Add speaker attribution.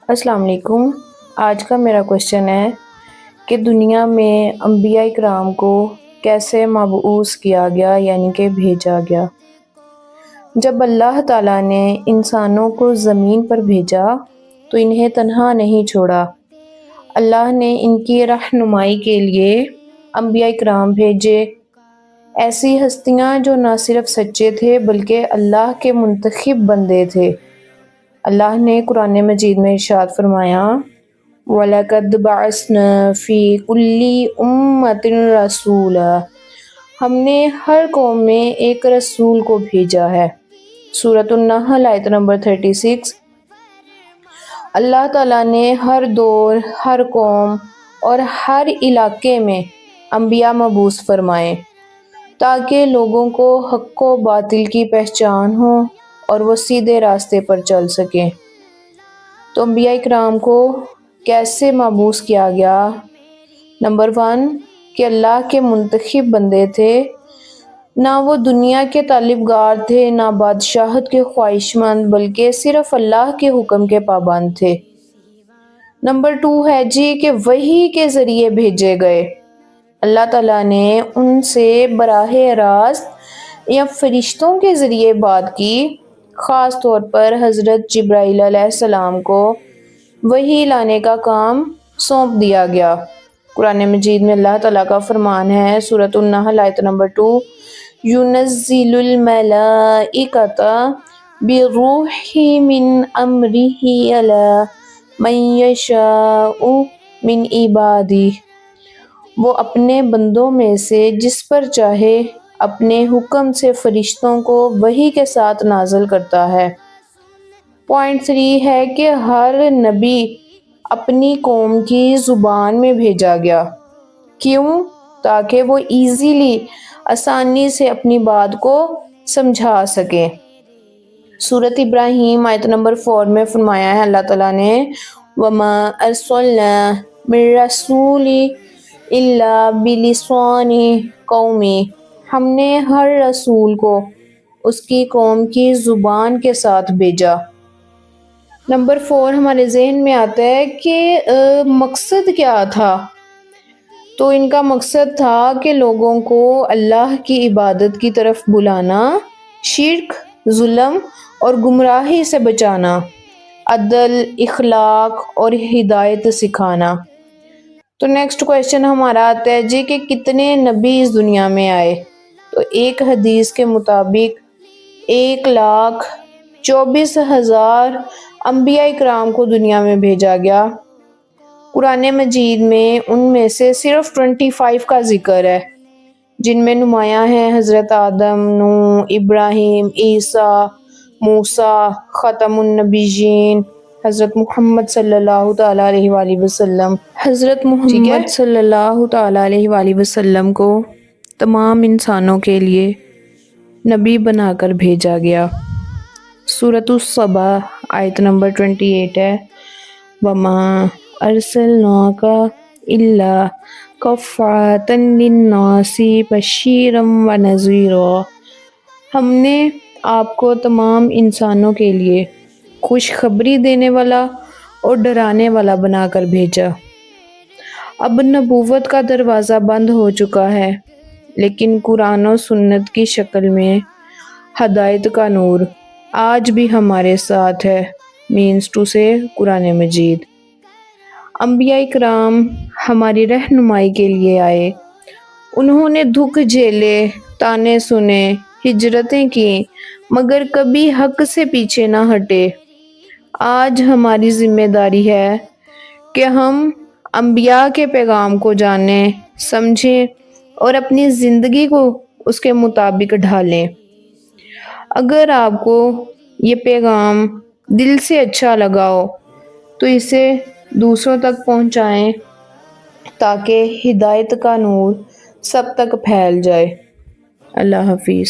Speaker 1: السلام علیکم۔ آج کا میرا کوشچن ہے کہ دنیا میں انبیاء کرام کو کیسے مبعوث کیا گیا، یعنی کہ بھیجا گیا۔ جب اللہ تعالیٰ نے انسانوں کو زمین پر بھیجا تو انہیں تنہا نہیں چھوڑا۔ اللہ نے ان کی رہنمائی کے لیے انبیاء کرام بھیجے، ایسی ہستیاں جو نہ صرف سچے تھے بلکہ اللہ کے منتخب بندے تھے۔ اللہ نے قرآن مجید میں ارشاد فرمایا، وَلَقَدْ بَعَثْنَا فِي كُلِّ أُمَّةٍ رَسُولًا، ہم نے ہر قوم میں ایک رسول کو بھیجا ہے۔ سورۃ النحل آیت نمبر 36۔ اللہ تعالیٰ نے ہر دور، ہر قوم اور ہر علاقے میں انبیاء مبعوث فرمائے تاکہ لوگوں کو حق و باطل کی پہچان ہو اور وہ سیدھے راستے پر چل سکیں۔ تو انبیاء کرام کو کیسے مبعوث کیا گیا؟ نمبر 1 کہ اللہ کے منتخب بندے تھے، نہ وہ دنیا کے طالبگار تھے، نہ بادشاہت کے خواہش مند، بلکہ صرف اللہ کے حکم کے پابند تھے۔ نمبر 2 ہے کہ وحی کے ذریعے بھیجے گئے۔ اللہ تعالیٰ نے ان سے براہ راست یا فرشتوں کے ذریعے بات کی، خاص طور پر حضرت جبرائیل علیہ السلام کو وحی لانے کا کام سونپ دیا گیا۔ قرآن مجید میں اللہ تعالیٰ کا فرمان ہے، سورۃ النحل آیت نمبر 2، يُنَزِّلُ الْمَلَائِكَةَ بِالرُّوحِ مِنْ أَمْرِهِ عَلَىٰ مَن يَشَاءُ مِنْ عِبَادِهِ، وہ اپنے بندوں میں سے جس پر چاہے اپنے حکم سے فرشتوں کو وحی کے ساتھ نازل کرتا ہے۔ پوائنٹ 3 ہے کہ ہر نبی اپنی قوم کی زبان میں بھیجا گیا۔ کیوں؟ تاکہ وہ آسانی سے اپنی بات کو سمجھا سکیں۔ سورۃ ابراہیم آیت نمبر 4 میں فرمایا ہے اللہ تعالیٰ نے، وَمَا أَرْسَلْنَا مِن رَّسُولٍ إِلَّا بِلِسَانِ قَوْمِهِ، ہم نے ہر رسول کو اس کی قوم کی زبان کے ساتھ بھیجا۔ نمبر 4 ہمارے ذہن میں آتا ہے کہ مقصد کیا تھا؟ تو ان کا مقصد تھا کہ لوگوں کو اللہ کی عبادت کی طرف بلانا، شرک، ظلم اور گمراہی سے بچانا، عدل، اخلاق اور ہدایت سکھانا۔ تو نیکسٹ کویسچن ہمارا آتا ہے کہ کتنے نبی اس دنیا میں آئے؟ تو ایک حدیث کے مطابق 1,24,000 انبیاء کرام کو دنیا میں بھیجا گیا۔ قرآن مجید میں ان میں سے صرف 25 کا ذکر ہے، جن میں نمایاں ہیں حضرت آدم، نوح، ابراہیم، عیسیٰ، موسیٰ، خاتم النبیین، حضرت محمد صلی اللہ تعالیٰ علیہ وآلہ وسلم۔ حضرت محمد صلی اللہ تعالیٰ علیہ وآلہ وسلم کو تمام انسانوں کے لیے نبی بنا کر بھیجا گیا۔ سورۃ الصبا آیت نمبر 28 ہے، وَمَا أَرْسَلْنَاكَ إِلَّا كَافَّةً لِلنَّاسِ بَشِيرًا وَنَذِيرًا، ہم نے آپ کو تمام انسانوں کے لیے خوشخبری دینے والا اور ڈرانے والا بنا کر بھیجا۔ اب نبوت کا دروازہ بند ہو چکا ہے، لیکن قرآن و سنت کی شکل میں ہدایت کا نور آج بھی ہمارے ساتھ ہے، مینس ٹو سے قرآن مجید۔ انبیاء کرام ہماری رہنمائی کے لیے آئے، انہوں نے دکھ جھیلے، طعنے سنے، ہجرتیں کی، مگر کبھی حق سے پیچھے نہ ہٹے۔ آج ہماری ذمہ داری ہے کہ ہم انبیاء کے پیغام کو جانیں، سمجھیں اور اپنی زندگی کو اس کے مطابق ڈھالیں۔ اگر آپ کو یہ پیغام دل سے اچھا لگا ہو تو اسے دوسروں تک پہنچائیں تاکہ ہدایت کا نور سب تک پھیل جائے۔ اللہ حافظ۔